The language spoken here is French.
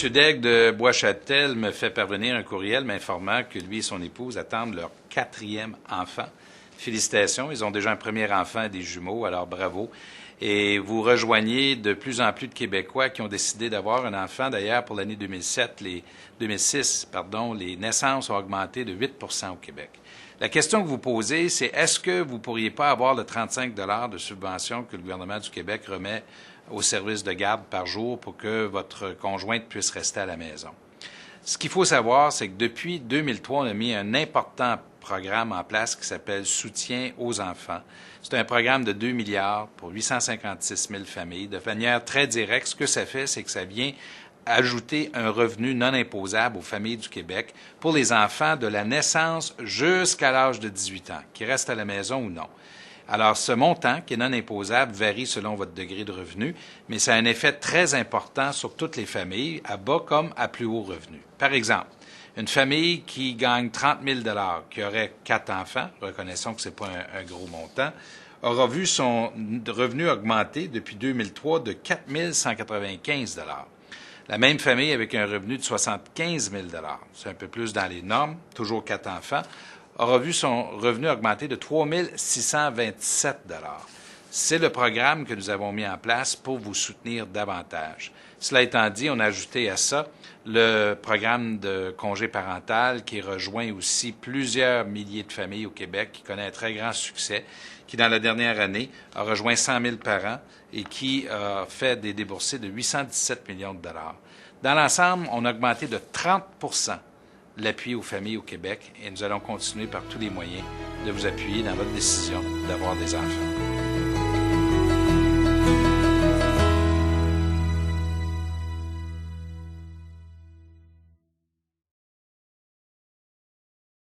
M. Daigle de Bois-Châtel me fait parvenir un courriel m'informant que lui et son épouse attendent leur 4e enfant. Félicitations, ils ont déjà un premier enfant et des jumeaux, alors bravo. Et vous rejoignez de plus en plus de Québécois qui ont décidé d'avoir un enfant. D'ailleurs, pour l'année 2006, les naissances ont augmenté de 8 % au Québec. La question que vous posez, c'est est-ce que vous ne pourriez pas avoir le 35 $ de subvention que le gouvernement du Québec remet au service de garde par jour pour que votre conjointe puisse rester à la maison? Ce qu'il faut savoir, c'est que depuis 2003, on a mis un important programme en place qui s'appelle Soutien aux enfants. C'est un programme de 2 milliards pour 856 000 familles. De manière très directe, ce que ça fait, c'est que ça vient ajouter un revenu non imposable aux familles du Québec pour les enfants de la naissance jusqu'à l'âge de 18 ans, qui restent à la maison ou non. Alors, ce montant, qui est non imposable, varie selon votre degré de revenu, mais ça a un effet très important sur toutes les familles, à bas comme à plus haut revenu. Par exemple, une famille qui gagne 30 000 $, qui aurait 4 enfants, reconnaissons que ce n'est pas un gros montant, aura vu son revenu augmenter depuis 2003 de 4 195 $. La même famille avec un revenu de 75 000 $, c'est un peu plus dans les normes, toujours 4 enfants, aura vu son revenu augmenter de 3 627 $. C'est le programme que nous avons mis en place pour vous soutenir davantage. Cela étant dit, on a ajouté à ça le programme de congé parental qui rejoint aussi plusieurs milliers de familles au Québec, qui connaît un très grand succès, qui, dans la dernière année, a rejoint 100 000 parents et qui a fait des déboursés de 817 millions de $. Dans l'ensemble, on a augmenté de 30 % l'appui aux familles au Québec et nous allons continuer par tous les moyens de vous appuyer dans votre décision d'avoir des enfants.